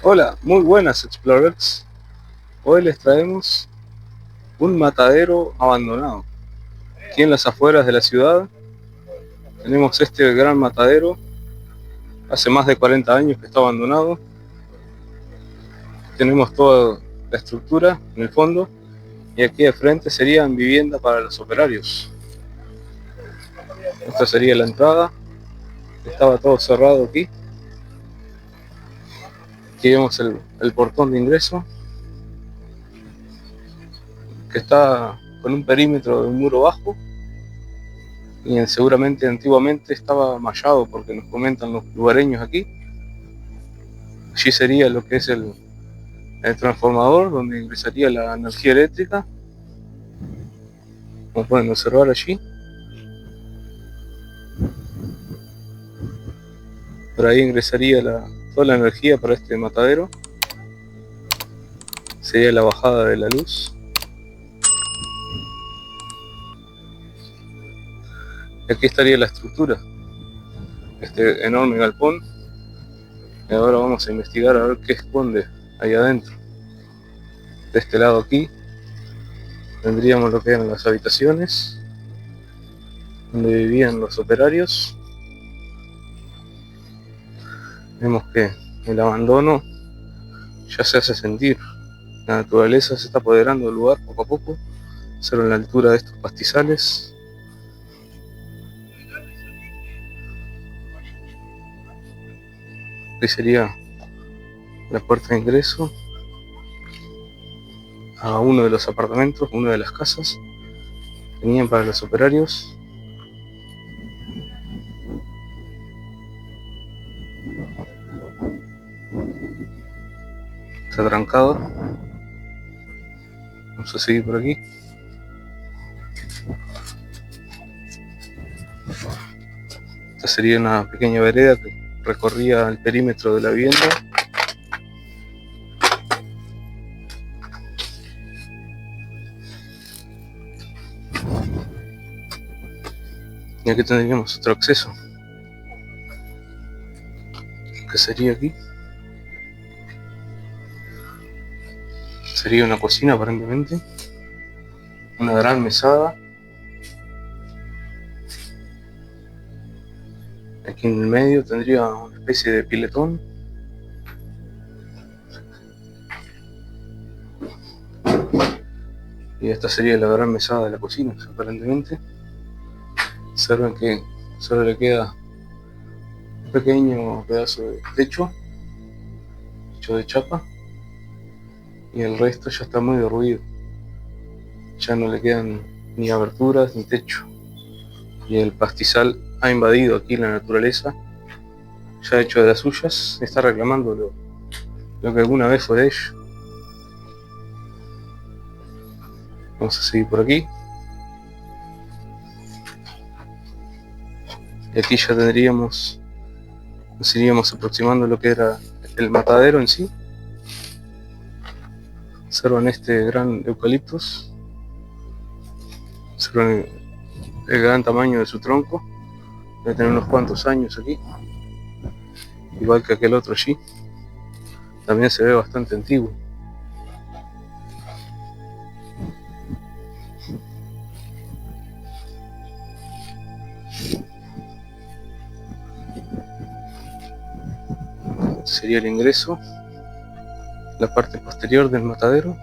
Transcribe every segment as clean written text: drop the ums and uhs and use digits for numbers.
Hola, muy buenas Explorers. Hoy les traemos un matadero abandonado. Aquí en las afueras de la ciudad tenemos este gran matadero. Hace más de 40 años que está abandonado. Tenemos toda la estructura en el fondo y aquí de frente serían viviendas para los operarios. Esta sería la entrada. Estaba todo cerrado aquí. Aquí vemos el portón de ingreso, que está con un perímetro de un muro bajo y seguramente antiguamente estaba mallado, porque nos comentan los lugareños aquí. Allí sería lo que es el transformador donde ingresaría la energía eléctrica, como pueden observar allí. Por ahí ingresaría toda la energía para este matadero. Sería la bajada de la luz. Y aquí estaría la estructura, este enorme galpón. Y ahora vamos a investigar a ver qué esconde ahí adentro. De este lado aquí tendríamos lo que eran las habitaciones donde vivían los operarios. Vemos que el abandono ya se hace sentir. La naturaleza se está apoderando del lugar poco a poco. Solo en la altura de estos pastizales. Aquí sería la puerta de ingreso a uno de los apartamentos, una de las casas que tenían para los operarios. Está trancado. Vamos a seguir por aquí. Esta sería una pequeña vereda que recorría el perímetro de la vivienda. Y aquí tendríamos otro acceso, que sería aquí. Sería una cocina aparentemente. Una gran mesada. Aquí en el medio tendría una especie de piletón. Y esta sería la gran mesada de la cocina, aparentemente. Observen que solo le queda un pequeño pedazo de techo, hecho de chapa, y el resto ya está muy derruido. Ya no le quedan ni aberturas ni techo. Y el pastizal ha invadido aquí la naturaleza, ya ha hecho de las suyas, está reclamando lo que alguna vez fue de ellos. Vamos a seguir por aquí. Y aquí ya nos iríamos aproximando a lo que era el matadero en sí. Observan este gran eucaliptus. Observan el gran tamaño de su tronco. Debe tener unos cuantos años aquí, igual que aquel otro allí. También se ve bastante antiguo. Este sería el ingreso, la parte posterior del matadero.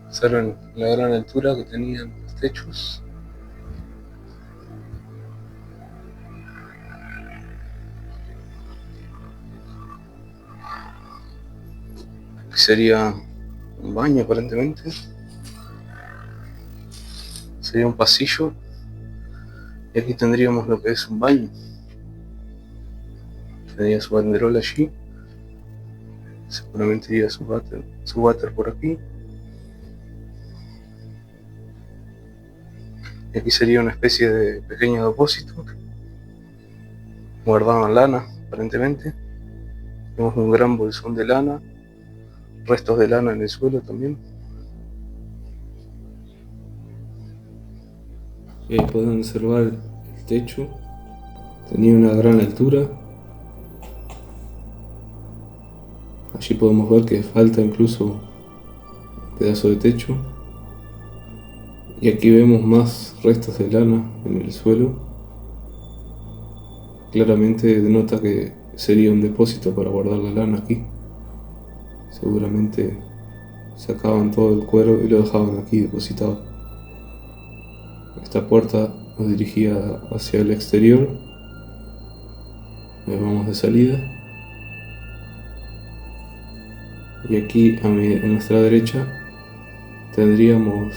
Observen la gran altura que tenían los techos. Aquí sería un baño aparentemente. Sería un pasillo. Y aquí tendríamos lo que es un baño. Tendría su banderola allí. Seguramente iría su váter por aquí. Y aquí sería una especie de pequeño depósito. Guardaban lana, aparentemente. Tenemos un gran bolsón de lana, restos de lana en el suelo también. Y ahí pueden observar el techo. Tenía una gran altura. Allí podemos ver que falta incluso un pedazo de techo. Y aquí vemos más restos de lana en el suelo. Claramente denota que sería un depósito para guardar la lana aquí. Seguramente sacaban todo el cuero y lo dejaban aquí depositado. Esta puerta nos dirigía hacia el exterior. Ahí vamos de salida. Y aquí a nuestra derecha tendríamos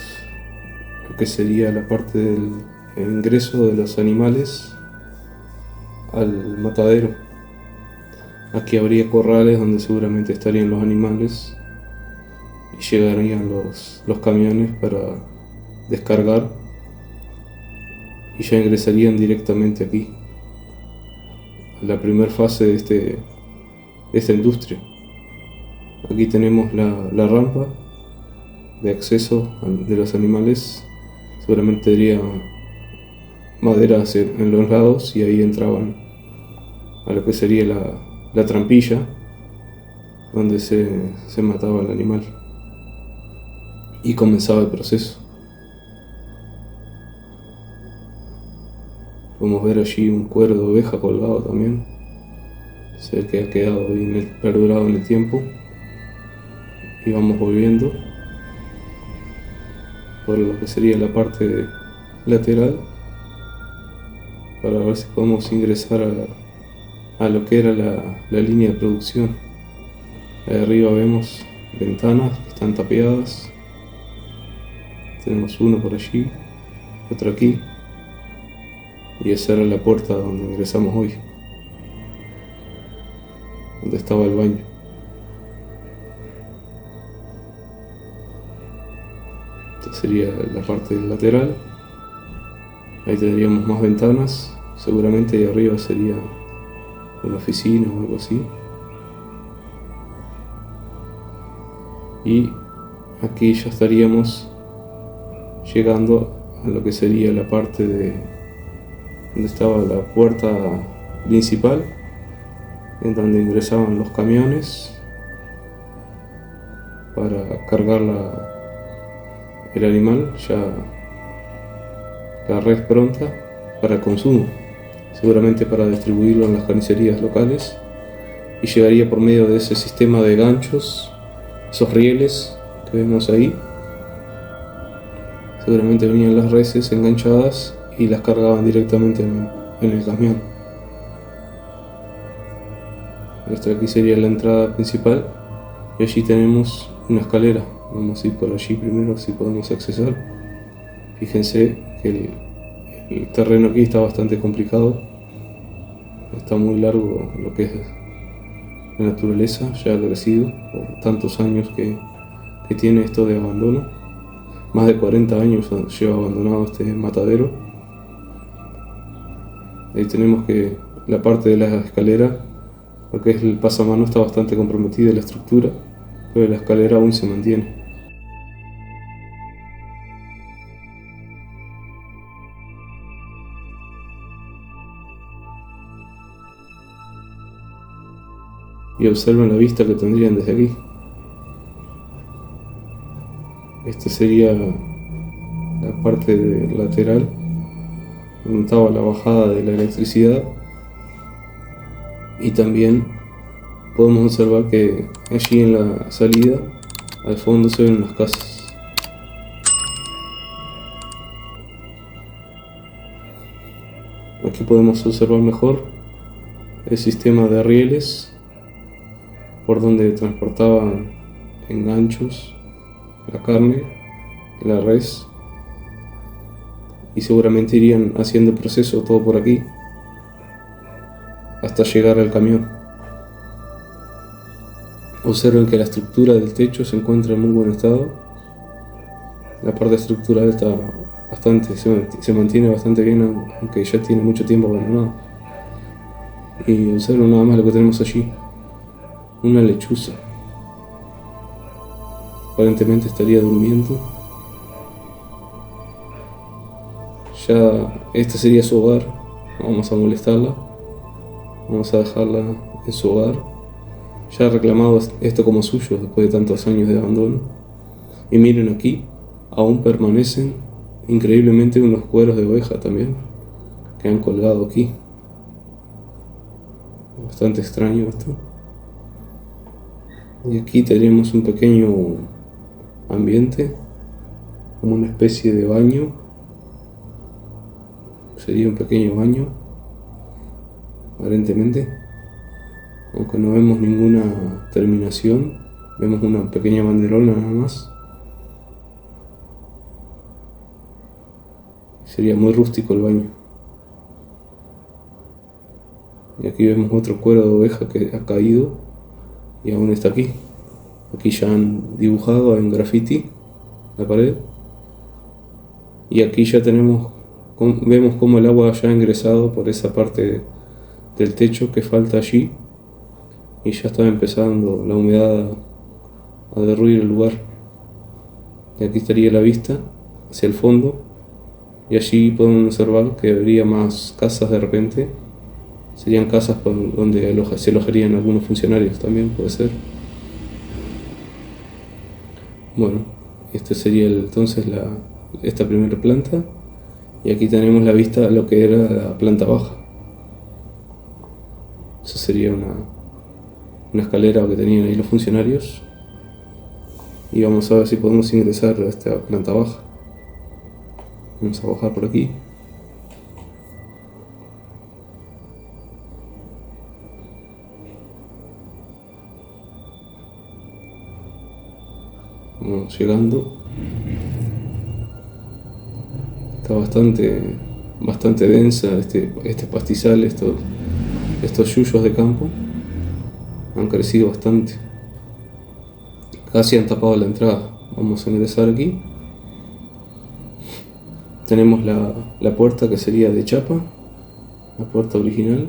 lo que sería la parte del ingreso de los animales al matadero. Aquí habría corrales donde seguramente estarían los animales y llegarían los camiones para descargar y ya ingresarían directamente aquí, a la primera fase de esta industria. Aquí tenemos la rampa de acceso de los animales. Seguramente tendría madera en los lados y ahí entraban a lo que sería la trampilla donde se mataba el animal y comenzaba el proceso. Podemos ver allí un cuero de oveja colgado también. Se ve que ha quedado perdurado en el tiempo. Y vamos volviendo por lo que sería la parte lateral para ver si podemos ingresar a lo que era la línea de producción. Ahí arriba vemos ventanas que están tapiadas. Tenemos uno por allí, otro aquí. Y esa era la puerta donde ingresamos hoy, donde estaba el baño. Esta sería la parte lateral. Ahí tendríamos más ventanas. Seguramente ahí arriba sería una oficina o algo así. Y aquí ya estaríamos llegando a lo que sería la parte de donde estaba la puerta principal, en donde ingresaban los camiones para cargar el animal, ya la res pronta para consumo, seguramente para distribuirlo en las carnicerías locales, y llegaría por medio de ese sistema de ganchos, esos rieles que vemos ahí. Seguramente venían las reses enganchadas y las cargaban directamente en el camión. Esta aquí sería la entrada principal y allí tenemos una escalera. Vamos a ir por allí primero si podemos accesar. Fíjense que el terreno aquí está bastante complicado. Está muy largo lo que es la naturaleza, ya ha crecido por tantos años que tiene esto de abandono. Más de 40 años lleva abandonado este matadero. Ahí tenemos que la parte de la escalera, lo que es el pasamano, está bastante comprometida la estructura, pero la escalera aún se mantiene. Y observen la vista que tendrían desde aquí. Esta sería la parte lateral, donde estaba la bajada de la electricidad. Y también podemos observar que allí en la salida, al fondo, se ven unas casas. Aquí podemos observar mejor el sistema de rieles por donde transportaban en ganchos la carne, la res, y seguramente irían haciendo el proceso todo por aquí hasta llegar al camión. Observen que la estructura del techo se encuentra en muy buen estado. La parte estructural está bastante, se mantiene bastante bien, aunque ya tiene mucho tiempo abandonado. Y observen nada más lo que tenemos allí, una lechuza. Aparentemente estaría durmiendo. Ya este sería su hogar, no vamos a molestarla, vamos a dejarla en su hogar. Ya ha reclamado esto como suyo después de tantos años de abandono. Y miren aquí, aún permanecen increíblemente unos cueros de oveja también, que han colgado aquí. Bastante extraño esto. Y aquí tenemos un pequeño ambiente, como una especie de baño. Sería un pequeño baño, aparentemente. Aunque no vemos ninguna terminación, vemos una pequeña banderola nada más. Sería muy rústico el baño. Y aquí vemos otro cuero de oveja que ha caído y aún está aquí. Aquí ya han dibujado en graffiti la pared. Y aquí ya vemos cómo el agua ya ha ingresado por esa parte del techo que falta allí. Y ya está empezando la humedad a derruir el lugar. Y aquí estaría la vista hacia el fondo. Y allí podemos observar que habría más casas de repente. Serían casas donde se alojarían algunos funcionarios también, puede ser. Bueno, este sería entonces esta primera planta. Y aquí tenemos la vista a lo que era la planta baja. Eso sería una escalera que tenían ahí los funcionarios. Y vamos a ver si podemos ingresar a esta planta baja. Vamos a bajar por aquí. Vamos llegando. Está bastante densa este pastizal, estos yuyos de campo. Han crecido bastante. Casi han tapado la entrada. Vamos a ingresar aquí. Tenemos la puerta que sería de chapa, la puerta original.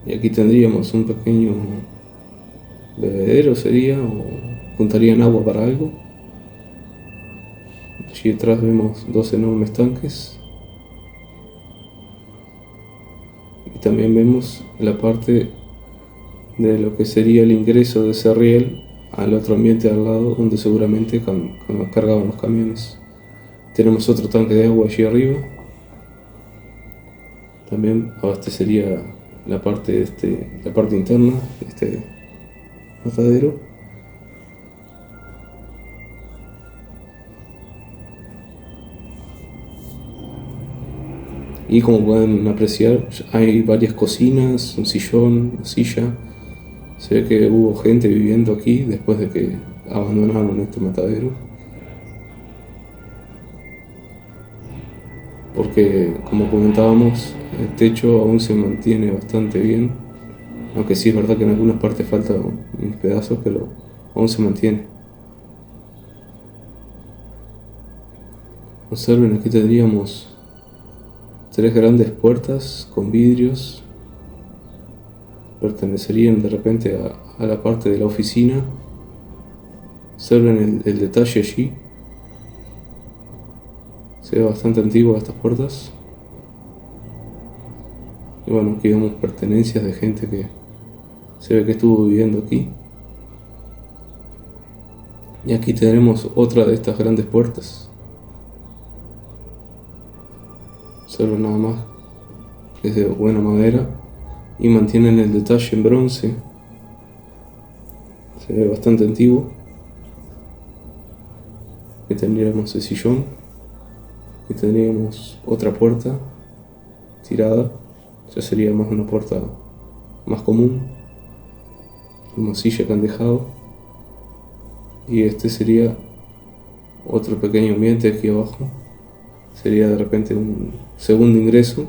Y aquí tendríamos un pequeño bebedero sería, o juntarían agua para algo. Allí detrás vemos dos enormes tanques. Y también vemos la parte de lo que sería el ingreso de ese riel al otro ambiente al lado, donde seguramente cargaban los camiones. Tenemos otro tanque de agua allí arriba. También abastecería la parte interna de este matadero. Y como pueden apreciar, hay varias cocinas, un sillón, una silla. Se ve que hubo gente viviendo aquí después de que abandonaron este matadero. Porque, como comentábamos, el techo aún se mantiene bastante bien. Aunque sí es verdad que en algunas partes faltan unos pedazos, pero aún se mantiene. Observen, aquí tendríamos 3 grandes puertas con vidrios. Pertenecerían de repente a la parte de la oficina. Observen el detalle allí. Se ve bastante antiguo estas puertas. Y bueno, aquí vemos pertenencias de gente que se ve que estuvo viviendo aquí. Y aquí tenemos otra de estas grandes puertas. Observen nada más que es de buena madera y mantienen el detalle en bronce. Se ve bastante antiguo. Aquí tendríamos el sillón. Aquí tendríamos otra puerta tirada. Ya sería más una puerta más común. Una silla que han dejado. Y este sería otro pequeño ambiente aquí abajo. Sería de repente un segundo ingreso.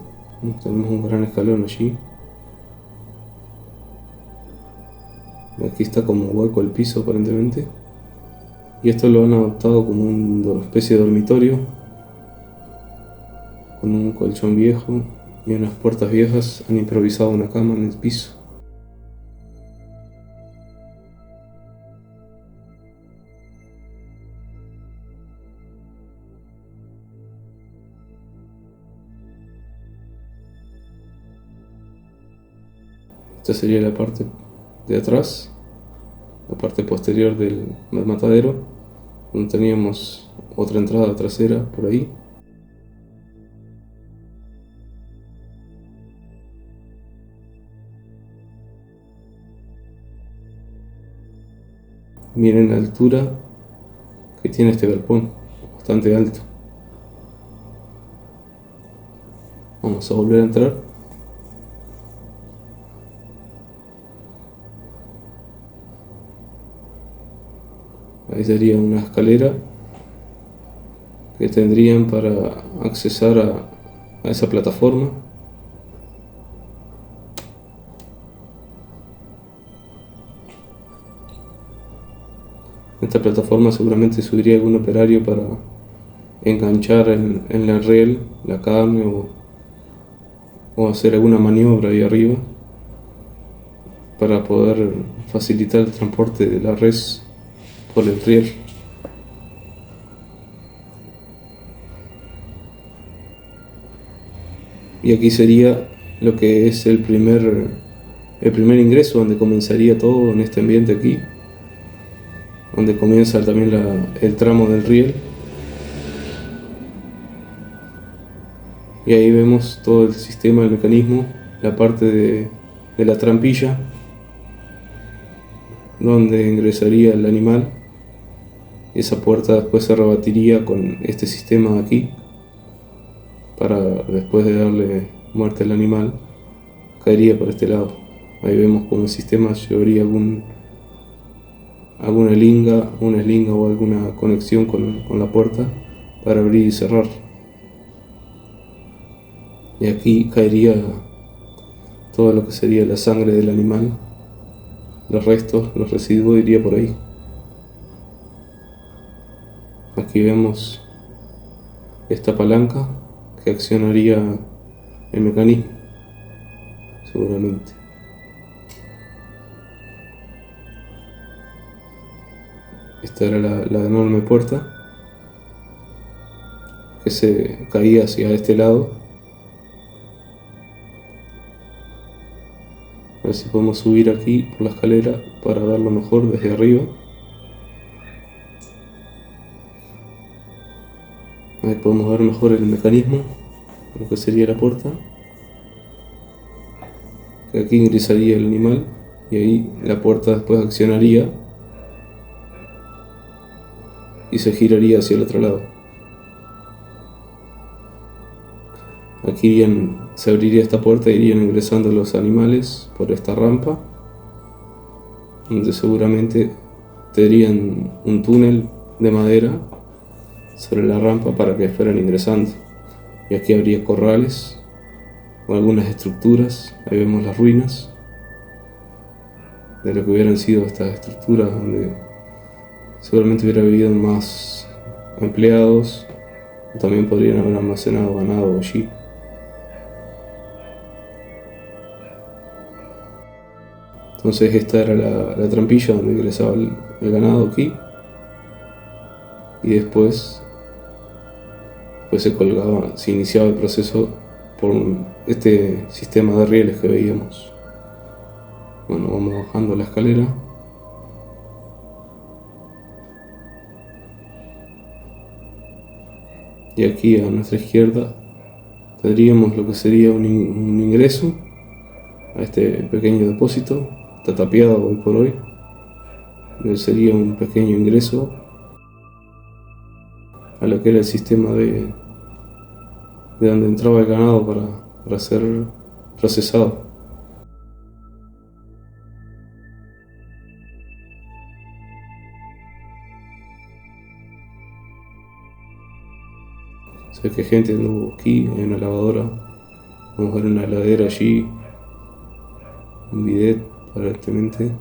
Tenemos un gran escalón allí. Aquí está como hueco el piso aparentemente. Y esto lo han adoptado como una especie de dormitorio, con un colchón viejo y unas puertas viejas. Han improvisado una cama en el piso. Esta sería la parte de atrás, la parte posterior del matadero, donde teníamos otra entrada trasera por ahí. Miren la altura que tiene este galpón, bastante alto. Vamos a volver a entrar. Ahí sería una escalera que tendrían para accesar a esa plataforma. Esta plataforma seguramente subiría algún operario para enganchar en la riel la carne o hacer alguna maniobra ahí arriba para poder facilitar el transporte de la res por el riel. Y aquí sería lo que es el primer ingreso, donde comenzaría todo en este ambiente aquí, donde comienza también el tramo del riel. Y ahí vemos todo el sistema, el mecanismo, la parte de la trampilla, donde ingresaría el animal. Esa puerta después se rebatiría con este sistema de aquí, para después de darle muerte al animal, caería por este lado. Ahí vemos como el sistema llevaría alguna linga, una eslinga o alguna conexión con la puerta para abrir y cerrar. Y aquí caería todo lo que sería la sangre del animal, los restos, los residuos iría por ahí. Aquí vemos esta palanca que accionaría el mecanismo, seguramente. Esta era la enorme puerta que se caía hacia este lado. A ver si podemos subir aquí por la escalera para verlo mejor desde arriba. Ahí podemos ver mejor el mecanismo, lo que sería la puerta. Que aquí ingresaría el animal y ahí la puerta después accionaría y se giraría hacia el otro lado. Aquí se abriría esta puerta e irían ingresando los animales por esta rampa, donde seguramente tendrían un túnel de madera sobre la rampa para que fueran ingresando. Y aquí habría corrales o algunas estructuras. Ahí vemos las ruinas de lo que hubieran sido estas estructuras, donde seguramente hubiera vivido más empleados, o también podrían haber almacenado ganado allí. Entonces esta era la trampilla donde ingresaba el ganado aquí, y después se colgaba, se iniciaba el proceso por este sistema de rieles que veíamos. Bueno, vamos bajando la escalera. Y aquí a nuestra izquierda tendríamos lo que sería un ingreso a este pequeño depósito. Está tapiado hoy por hoy. Sería un pequeño ingreso a lo que era el sistema de donde entraba el ganado para ser procesado. Sé que gente anduvo aquí, hay una lavadora, vamos a ver una heladera allí, un bidet aparentemente.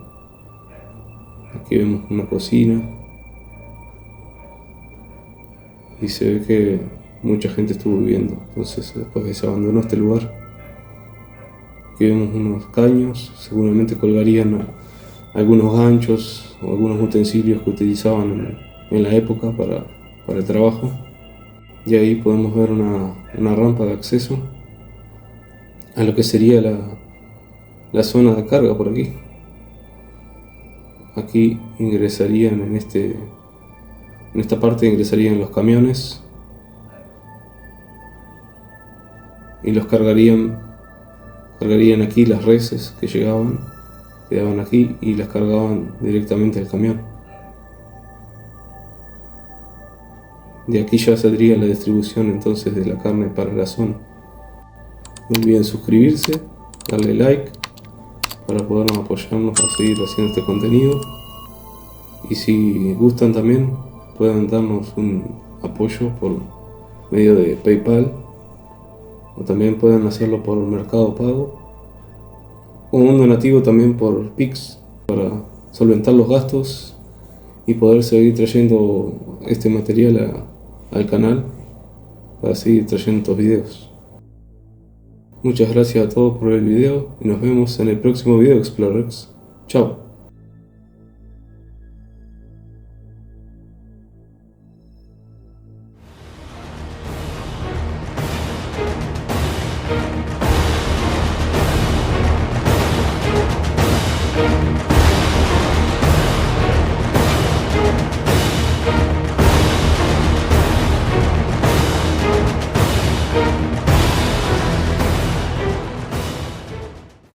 Aquí vemos una cocina, y se ve que mucha gente estuvo viviendo. Entonces después que se abandonó este lugar, aquí vemos unos caños, seguramente colgarían algunos ganchos o algunos utensilios que utilizaban en la época para el trabajo. Y ahí podemos ver una rampa de acceso a lo que sería la zona de carga por aquí. Aquí ingresarían en esta parte ingresarían los camiones y los cargarían aquí las reses que llegaban, quedaban aquí y las cargaban directamente al camión. De aquí ya saldría la distribución entonces de la carne para la zona. No olviden suscribirse, darle like para podernos apoyarnos a seguir haciendo este contenido. Y si gustan también pueden darnos un apoyo por medio de PayPal, o también pueden hacerlo por Mercado Pago, o un donativo también por Pix para solventar los gastos y poder seguir trayendo este material al canal para seguir trayendo estos videos. Muchas gracias a todos por el video y nos vemos en el próximo video, Explorers. Chao.